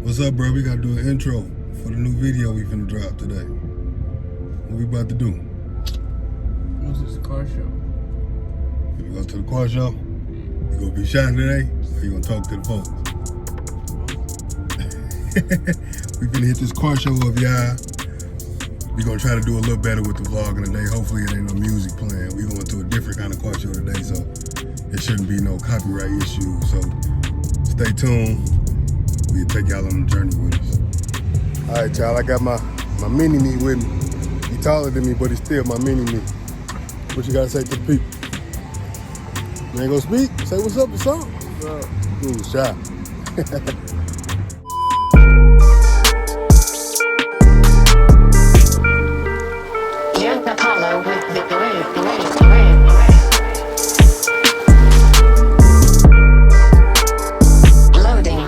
What's up, bro? We gotta do an intro for the new video we finna drop today. What we about to do? What's this car show? You go to the car show? You gonna be shot today? Or you gonna talk to the folks? We finna hit this car show up, y'all. We gonna try to do a little better with the vlogging today. Hopefully it ain't no music playing. We going to a different kind of car show today, so it shouldn't be no copyright issues. So stay tuned. We'll take y'all on the journey with us. All right, y'all, I got my mini-me with me. He taller than me, but he's still my mini-me. What you gotta say to the people? You ain't gonna speak? Say what's up or something? What's up? Ooh, shy. Here's Apollo with the grid. Loading.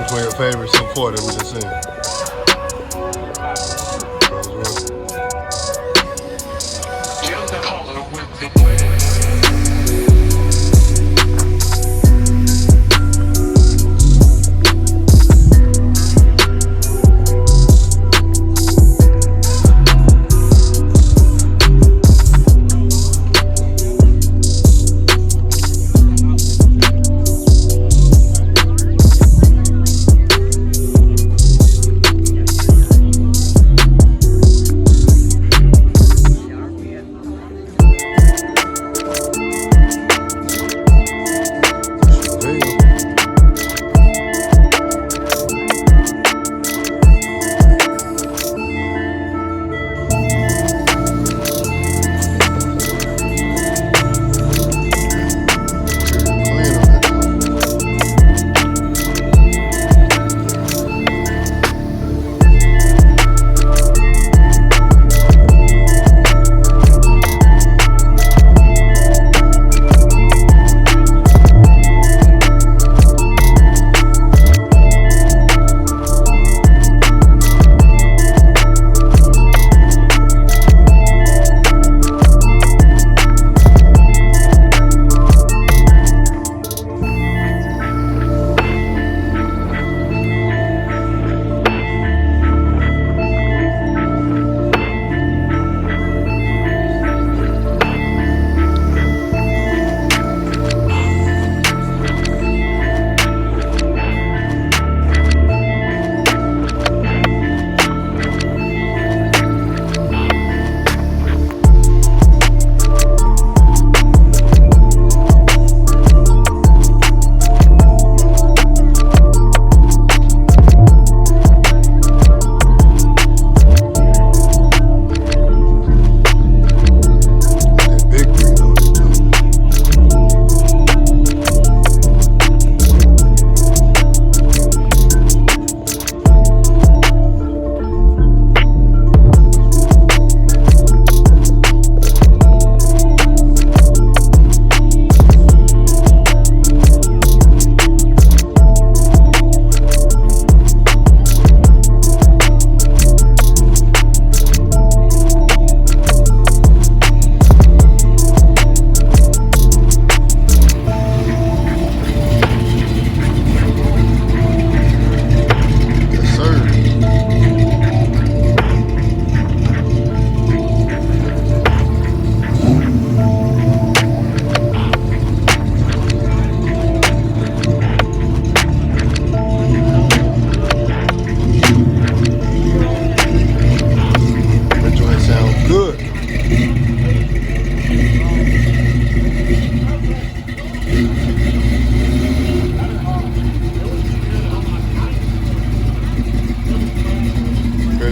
between your favorites so far that we just seen? Jim Apollo with the Wiz.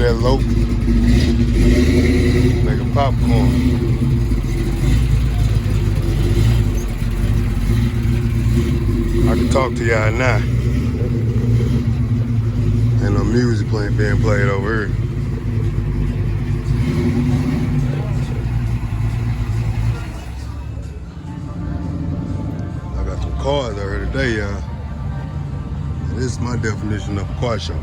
that loaf, making popcorn. I can talk to y'all now. Ain't no music being played over here. I got some cars out here today, y'all. This is my definition of a car show.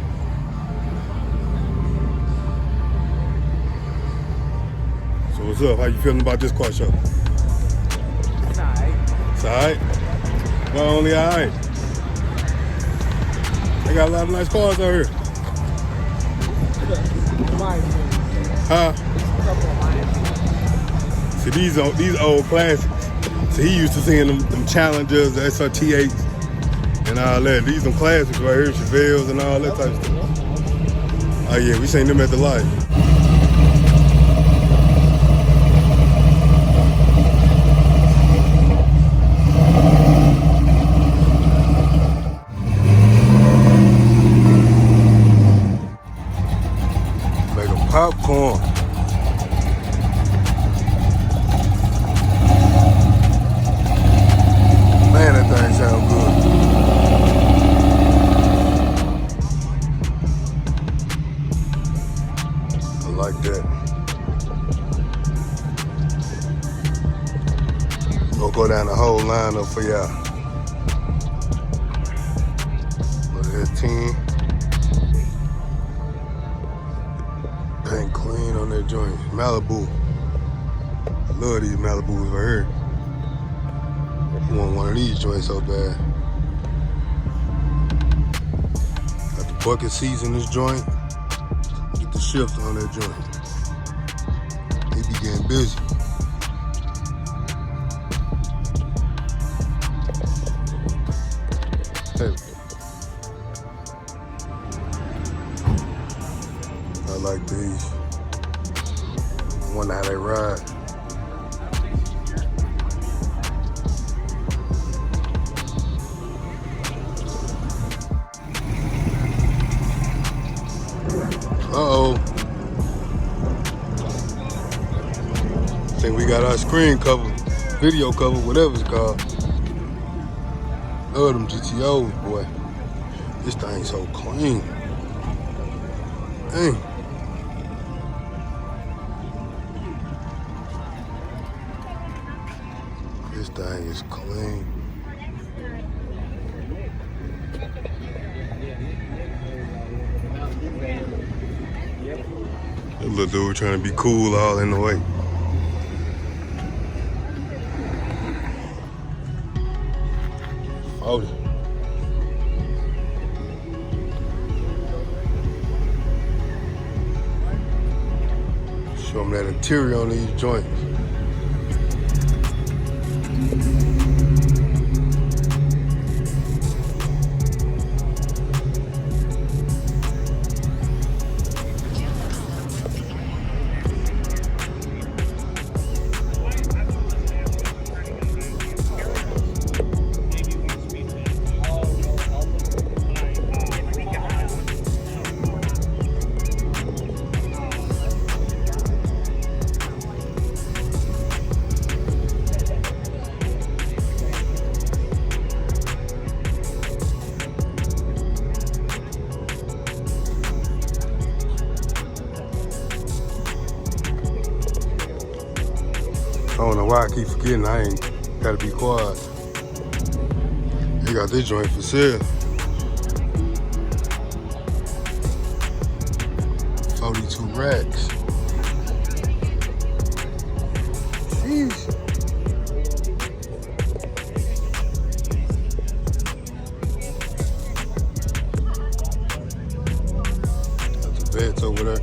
So what's up? How you feeling about this car show? It's alright. It's alright? Well, only alright. They got a lot of nice cars out here. Huh? See, these old classics. See, he used to seeing them Challengers, the SRT8s, and all that. These them classics right here, Chevelles and all that type of stuff. Oh yeah, we seen them at the light. Making popcorn. Man, that thing sound good. I like that. Gonna go down the whole lineup for y'all. Look at this 10. Paint clean on that joint. Malibu. I love these Malibus right here. I want one of these joints so bad. Got the bucket seats in this joint. Get the shift on that joint. They be getting busy. Hey. I like these. I wonder how they ride. Uh-oh. Think we got our screen cover, video cover, whatever it's called. Love them GTOs, boy. This thing's so clean. Dang. This thing is clean. That little dude trying to be cool all in the way. Oh. Show them that interior on these joints. I don't know why I keep forgetting I ain't gotta be quiet. They got this joint for sale. 42 racks. Jeez. That's the beds over there.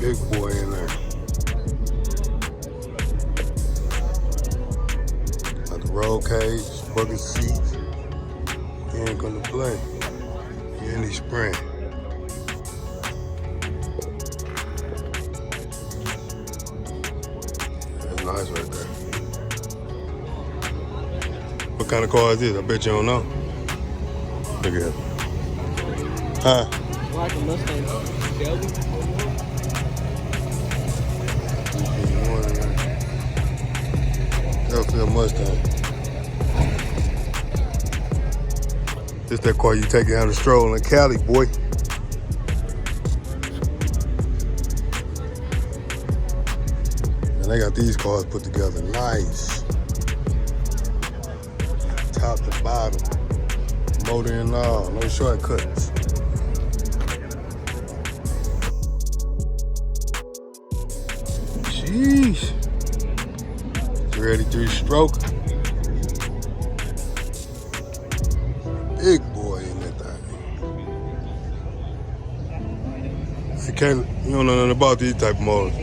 Big boy in there. Got the roll cage, bucket seats. He ain't gonna play. He ain't any spraying. That's nice right there. What kind of car is this? I bet you don't know. Look at it. Huh? Like a Mustang Shelby. Delfield Mustang. This that car you take down the stroll in Cali, boy. And they got these cars put together nice. Top to bottom. Motor and all, no shortcuts. Jeez. 33 stroke. Big boy in that thing. You don't know nothing about these type of motors.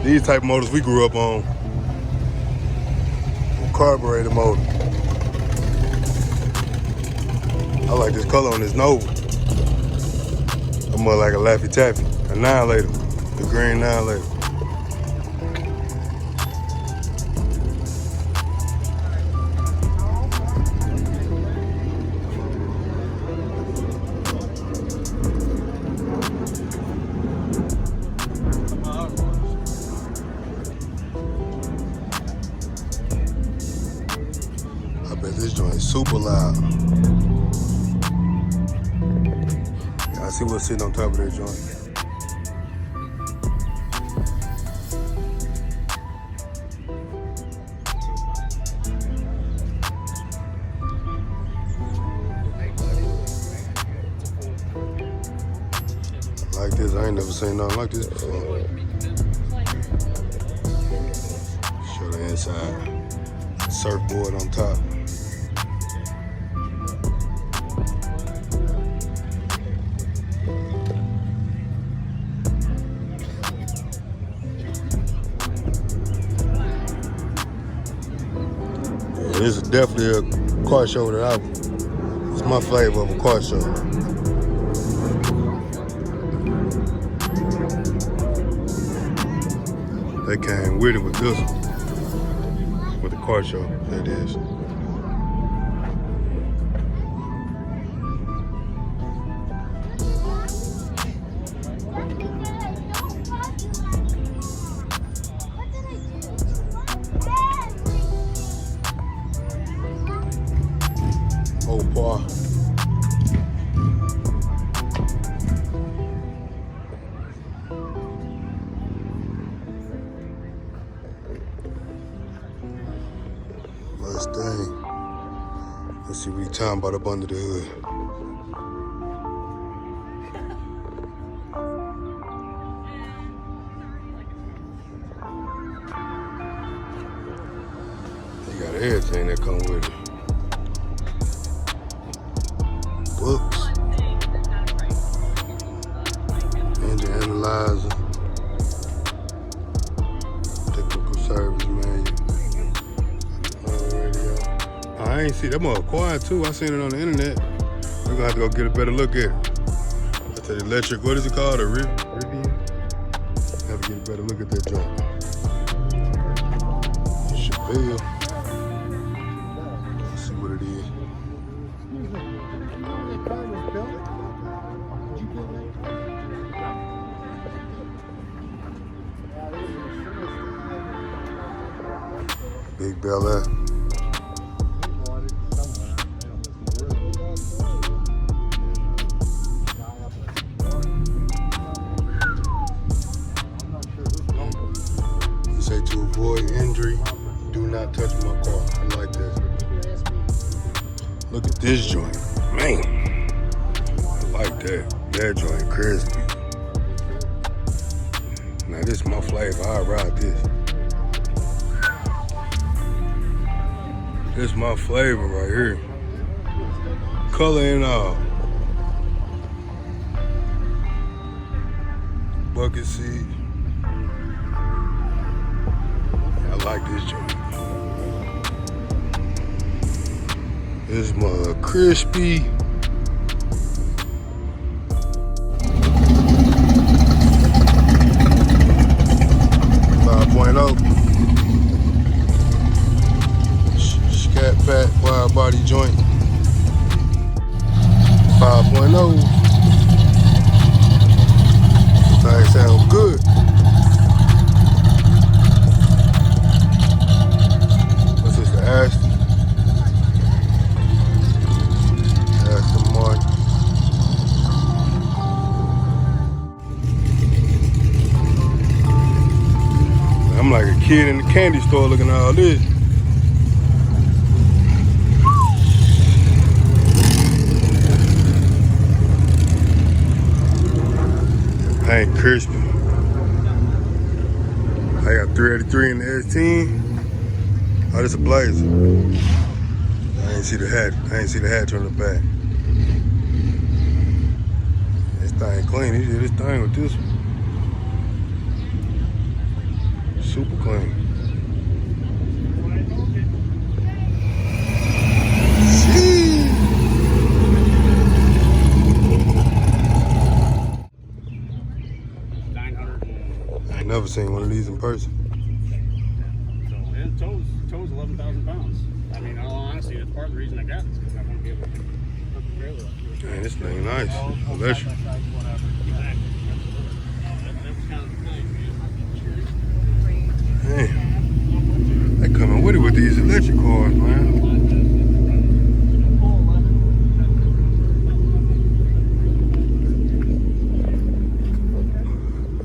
These type of motors we grew up on. Carburetor motor. I like this color on this Nova. I'm more like a Laffy Taffy, a 9-liter, the green 9-liter. I bet this joint is super loud. Yeah, I see what's sitting on top of that joint. seen nothing like this before. Show the inside. Surfboard on top. Yeah, this is definitely a car show that it's my flavor of a car show. They came with it with this one. With the car show, that is. Old par. Mustang. Let's see what he's talking about up under the hood. He got everything that come with it. Books, engine analyzer, technical service manual, radio. I ain't see that mother quiet too. I seen it on the internet. We're gonna have to go get a better look at it. I tell you, electric, what is it called? A Rivian? Have to get a better look at that joint. Chevelle. Let's see what it is. Big Bel Air. You say to avoid injury, do not touch my car. I like that. Look at this joint. Man, I like that. That joint crispy. Now this is my flavor. I ride this. This is my flavor right here. Color and all. Bucket seat. I like this joint. This mother crispy. Scat Pack wide body joint. 5.0. Things sound good. What's this, the Aston? Aston Martin. I'm like a kid in the candy store looking at all this. I ain't crispy. I got 383 in the S10. Oh, this a Blazer. I ain't see the hat. I ain't see the hatch on the back. This thing clean. He did this thing with this one. Super clean. I ain't never seen one of these in person. So, and tow's 11,000 pounds. I mean, in all honesty, that's part of the reason I got this, because I won't be able to hook the trailer up to it. Man, this thing nice. Electric. Man, they coming with it with these electric cars, man.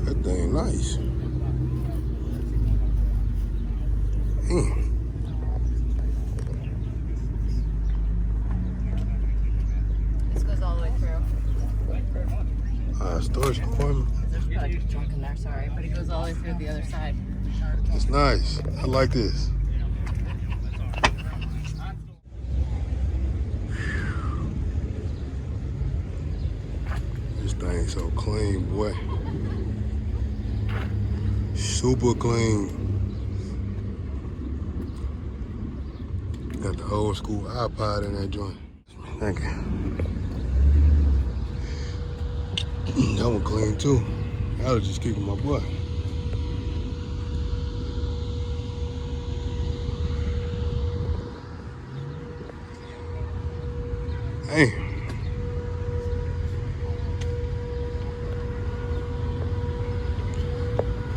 That thing nice. This goes all the way through. Storage. to the other side. It's nice. I like this. This thing so clean, boy. Super clean. Got the old school iPod in that joint. Thank you. That one clean too. I was just kicking my butt. Hey.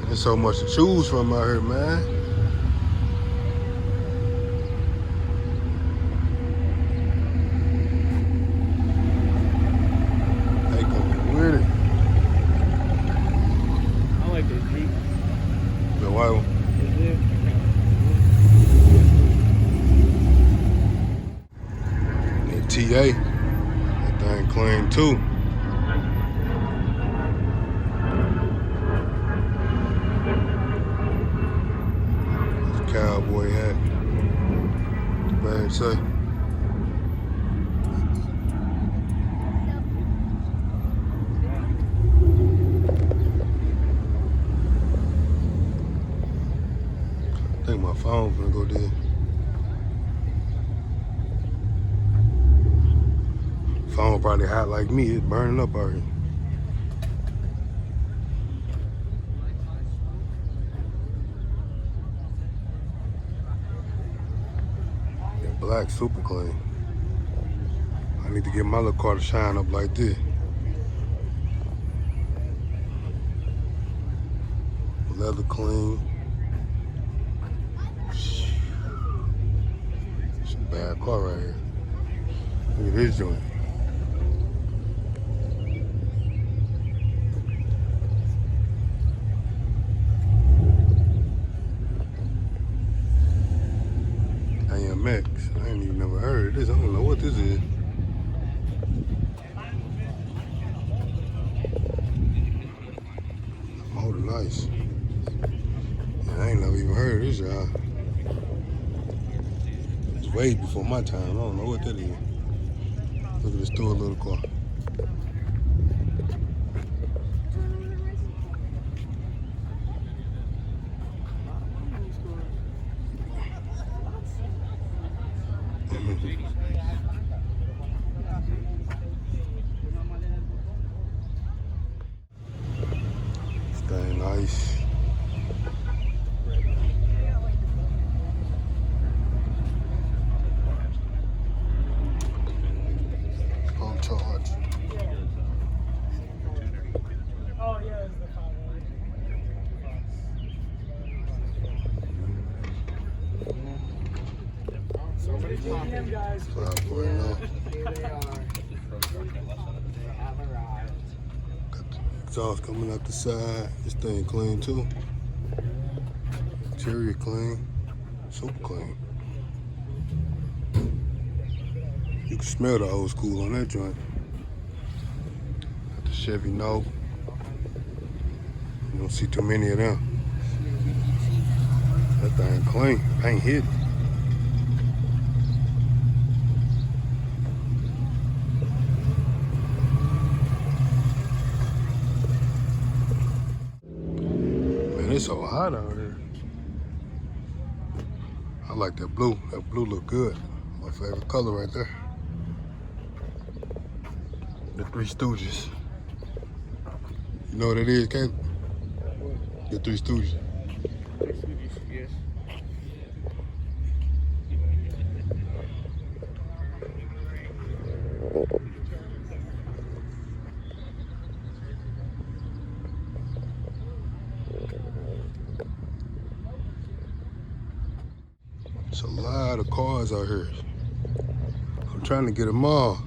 There's so much to choose from out here, man. They coming with it. I like this Jeep. The white one. The TA. That thing clean too. Cowboy hat. Bad say. I think my phone's gonna go dead. Phone probably hot like me. It's burning up out here. Black super clean. I need to get my little car to shine up like this. Leather clean. It's a bad car right here. Look at this joint. AMX. I ain't even never heard of this. I don't know what this is. Motor nice. Yeah, I ain't never even heard of this, y'all. It's way before my time. I don't know what that is. Look at this store little car. Stay nice. On charge. Oh yeah, it's the 5 guys. 5.0. Here they are. They have arrived. Got the exhaust coming out the side. This thing clean too. Interior clean. Super clean. You can smell the old school on that joint. Got the Chevy Nova. You don't see too many of them. That thing clean. Ain't hit. Man, it's so hot out here. I like that blue. That blue look good. My favorite color right there. The Three Stooges. You know what it is, Caleb? The Three Stooges. Yes. It's a lot of cars out here. I'm trying to get them all.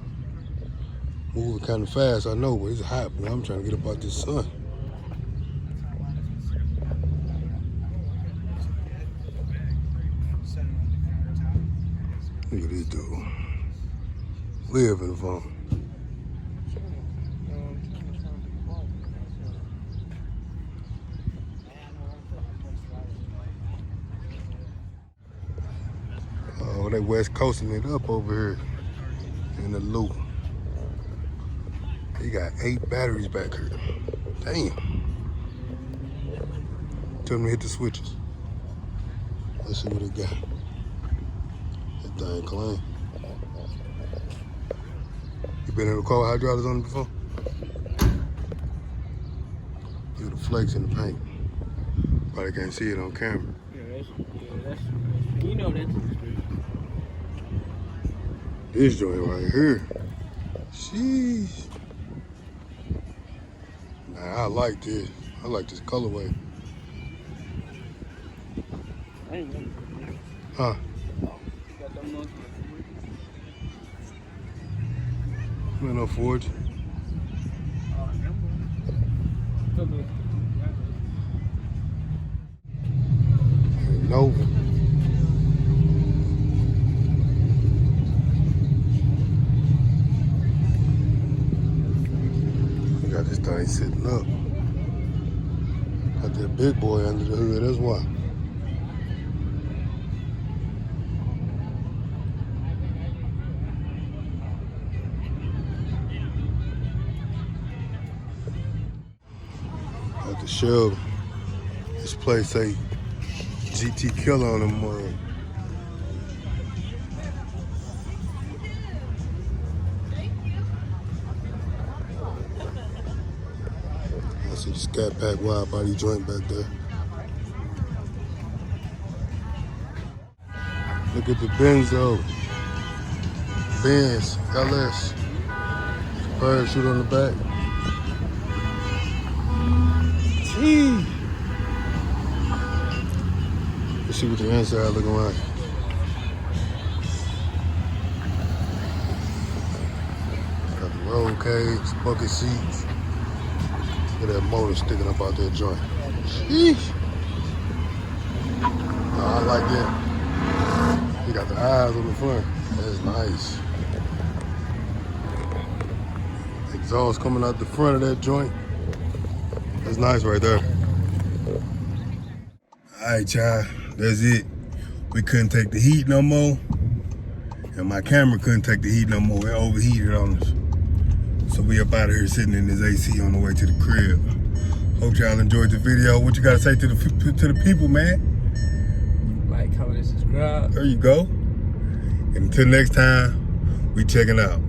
Moving kind of fast, I know, but it's hot, but I'm trying to get up out this sun. Look at this dude. Live in the phone. Oh, they west coasting it up over here in the loop. They got 8 batteries back here. Damn. Tell them to hit the switches. Let's see what they got. That thing clean. You been in the car with hydraulics on it before? Look at the flakes in the paint. Probably can't see it on camera. Yeah, that's you know that's the street. This joint right here. Sheesh. Nah, I like this. I like this colorway. I ain't gonna. Huh? Got them ones. Ain't no Forge. Nova. We got this thing sitting up. Got that big boy under the hood, that's why. Got the Shelby. This place say GT Killer on them mud. I see the Scat Pack wide body joint back there. Look at the Benzo. Benz LS. Parachute on the back. Gee. Let's see what the inside looking like. Got the roll cage, bucket seats. Look at that motor sticking up out that joint. Sheesh. I like that. He got the eyes on the front. That's nice. Exhaust coming out the front of that joint. That's nice right there. All right, y'all. That's it. We couldn't take the heat no more. And my camera couldn't take the heat no more. It overheated on us. So we up out of here sitting in this AC on the way to the crib. Hope y'all enjoyed the video. What you gotta say to the people, man? Like, comment, and subscribe. There you go. And until next time, we checking out.